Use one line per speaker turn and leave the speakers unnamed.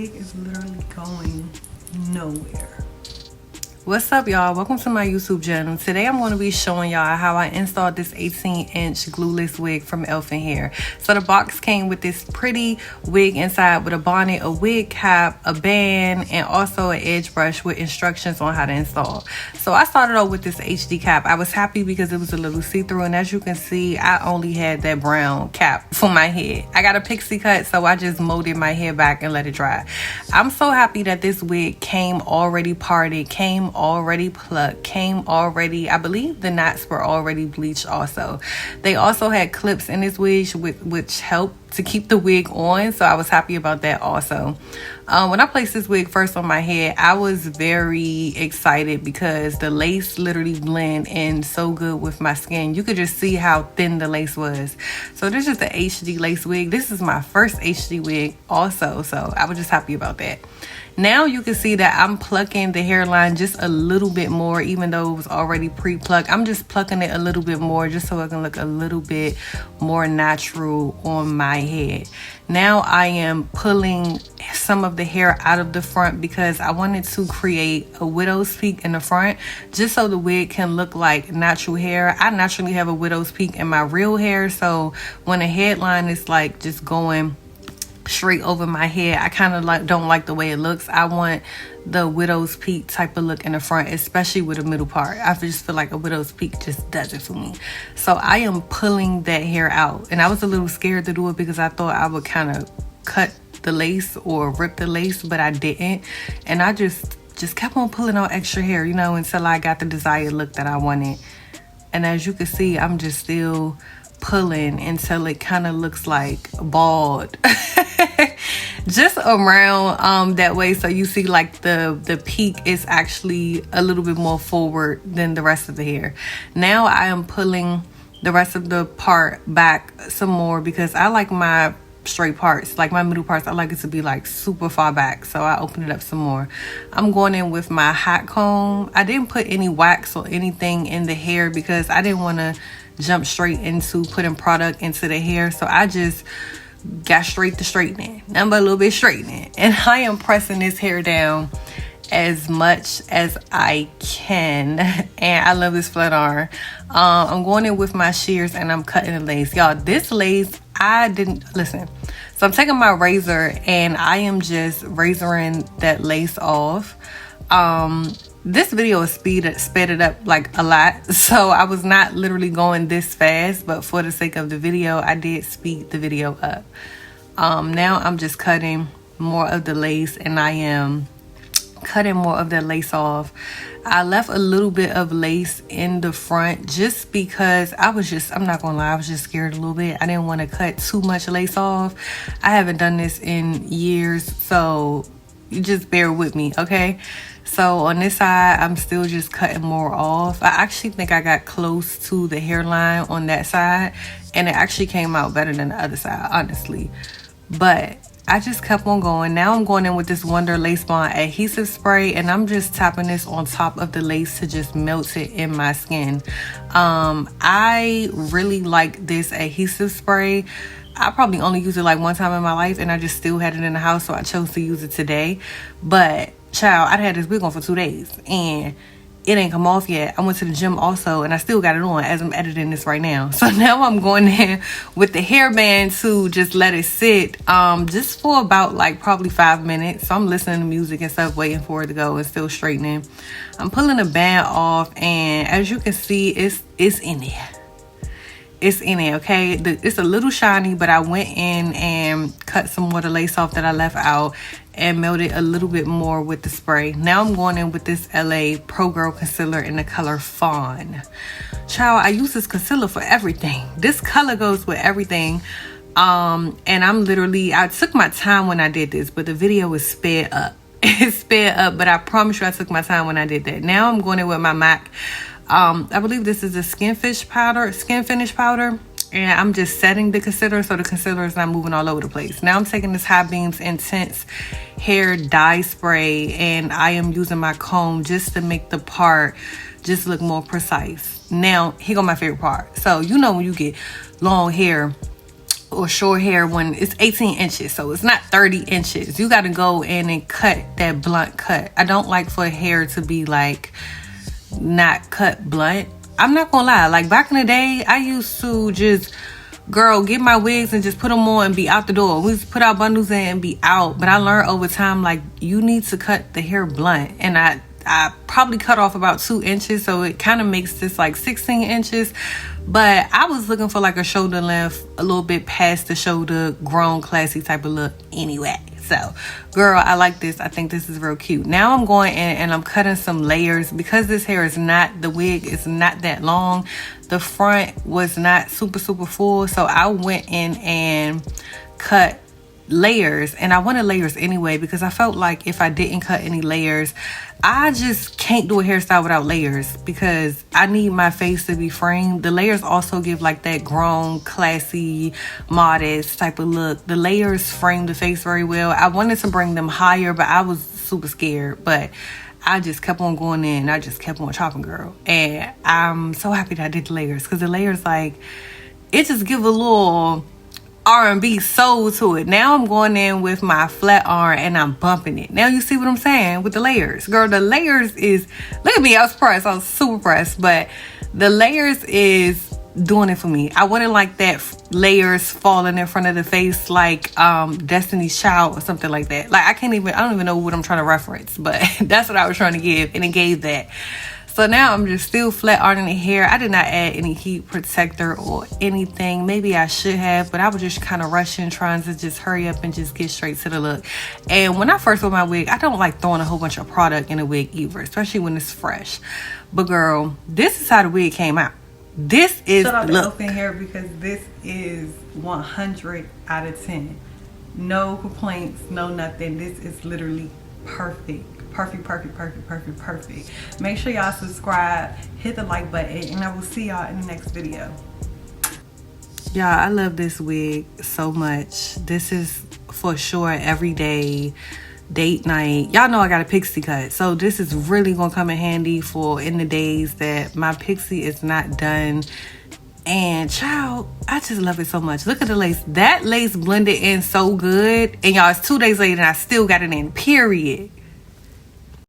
wig is literally going nowhere. What's up, y'all? Welcome to my YouTube channel. Today I'm going to be showing y'all how I installed this 18-inch glueless wig from ELFIN Hair. So the box came with this pretty wig inside with a bonnet, a wig cap, a band, and also an edge brush with instructions on how to install. So I started off with this HD cap. I was happy because it was a little see-through, and as you can see, I only had that brown cap for my head. I got a pixie cut, so I just molded my hair back and let it dry. I'm so happy that this wig came already parted, came already plucked, came already, I believe the knots were already bleached also. They also had clips in this wig which helped to keep the wig on, so I was happy about that also. When I placed this wig first on my head, I was very excited because the lace literally blend in so good with my skin. You could just see how thin the lace was. So this is the HD lace wig. This is my first HD wig also, so I was just happy about that. Now you can see that I'm plucking the hairline just a little bit more, even though it was already pre-plucked. I'm just plucking it a little bit more just so it can look a little bit more natural on my head. Now I am pulling some of the hair out of the front because I wanted to create a widow's peak in the front just so the wig can look like natural hair. I naturally have a widow's peak in my real hair, so when a headline is like just going straight over my head, I kind of don't like the way it looks. I want the widow's peak type of look in the front, especially with the middle part. I just feel like a widow's peak just does it for me. So I am pulling that hair out, and I was a little scared to do it because I thought I would kind of cut the lace or rip the lace, but I didn't, and I just kept on pulling out extra hair, you know, until I got the desired look that I wanted. And as you can see, I'm just still pulling until it kind of looks like bald just around that way, so you see like the peak is actually a little bit more forward than the rest of the hair. Now I am pulling the rest of the part back some more because I like my straight parts, like my middle parts, I like it to be like super far back, so I open it up some more. I'm going in with my hot comb. I didn't put any wax or anything in the hair because I didn't want to jump straight into putting product into the hair, so I just got straight to straightening, nothing but a little bit straightening, and I am pressing this hair down as much as I can, and I love this flat iron. I'm going in with my shears and I'm cutting the lace. Y'all, this lace, I didn't listen, so I'm taking my razor and I am just razoring that lace off. This video is sped it up like a lot, so I was not literally going this fast, but for the sake of the video, I did speed the video up. Now I'm just cutting more of the lace, and I am cutting more of that lace off. I left a little bit of lace in the front just because I'm not gonna lie, I was just scared a little bit. I didn't want to cut too much lace off. I haven't done this in years, so you just bear with me, okay? So on this side, I'm still just cutting more off. I actually think I got close to the hairline on that side, and it actually came out better than the other side, honestly. But I just kept on going. Now I'm going in with this Wonder Lace Bond adhesive spray, and I'm just tapping this on top of the lace to just melt it in my skin. I really like this adhesive spray. I probably only used it like one time in my life, and I just still had it in the house, so I chose to use it today. But child, I'd had this wig on for 2 days and it ain't come off yet. I went to the gym also, and I still got it on as I'm editing this right now. So now I'm going in with the hairband to just let it sit just for about like probably 5 minutes. So I'm listening to music and stuff, waiting for it to go and still straightening. I'm pulling the band off, and as you can see, it's in there. It's in there, okay? It's a little shiny, but I went in and cut some more of the lace off that I left out and melted a little bit more with the spray. Now I'm going in with this LA Pro Girl Concealer in the color Fawn. Child, I use this concealer for everything. This color goes with everything. And I took my time when I did this, but the video is sped up. It's sped up, but I promise you I took my time when I did that. Now I'm going in with my MAC. I believe this is a skin finish powder, and I'm just setting the concealer so the concealer is not moving all over the place. Now I'm taking this High Beams Intense Hair Dye Spray, and I am using my comb just to make the part just look more precise. Now, here go my favorite part. So, you know when you get long hair or short hair when it's 18 inches, so it's not 30 inches. You got to go in and cut that blunt cut. I don't like for hair to be like not cut blunt. I'm not gonna lie, like back in the day, I used to just, girl, get my wigs and just put them on and be out the door. We just put our bundles in and be out. But I learned over time, like, you need to cut the hair blunt. And I probably cut off about 2 inches, so it kind of makes this like 16 inches. But I was looking for like a shoulder length, a little bit past the shoulder, grown, classy type of look anyway. So, girl, I like this. I think this is real cute. Now I'm going in and I'm cutting some layers because this hair is not, the wig is not that long. The front was not super full, so I went in and cut layers, and I wanted layers anyway because I felt like if I didn't cut any layers, I just can't do a hairstyle without layers because I need my face to be framed. The layers also give like that grown, classy, modest type of look. The layers frame the face very well. I wanted to bring them higher, but I was super scared, but I just kept on going in. I just kept on chopping, girl. And I'm so happy that I did the layers because the layers, like, it just give a little R&B soul to it. Now I'm going in with my flat iron and I'm bumping it. Now you see what I'm saying with the layers. Girl, the layers is, look at me, I was pressed. I was super pressed. But the layers is doing it for me. I wouldn't like that layers falling in front of the face like Destiny's Child or something like that. Like I don't even know what I'm trying to reference, but that's what I was trying to give, and it gave that. So now I'm just still flat ironing the hair. I did not add any heat protector or anything. Maybe I should have, but I was just kind of rushing, trying to just hurry up and just get straight to the look. And when I first wear my wig, I don't like throwing a whole bunch of product in a wig either, especially when it's fresh. But girl, this is how the wig came out. This is
shout out to ELFIN hair because this is 100 out of 10. No complaints, no nothing. This is literally perfect. Perfect. Make sure y'all subscribe, hit the like button, and I will see y'all in the next video.
Y'all, I love this wig so much. This is for sure everyday date night. Y'all know I got a pixie cut, so this is really gonna come in handy for in the days that my pixie is not done. And child, I just love it so much. Look at the lace. That lace blended in so good, and y'all, it's 2 days later and I still got it in, period.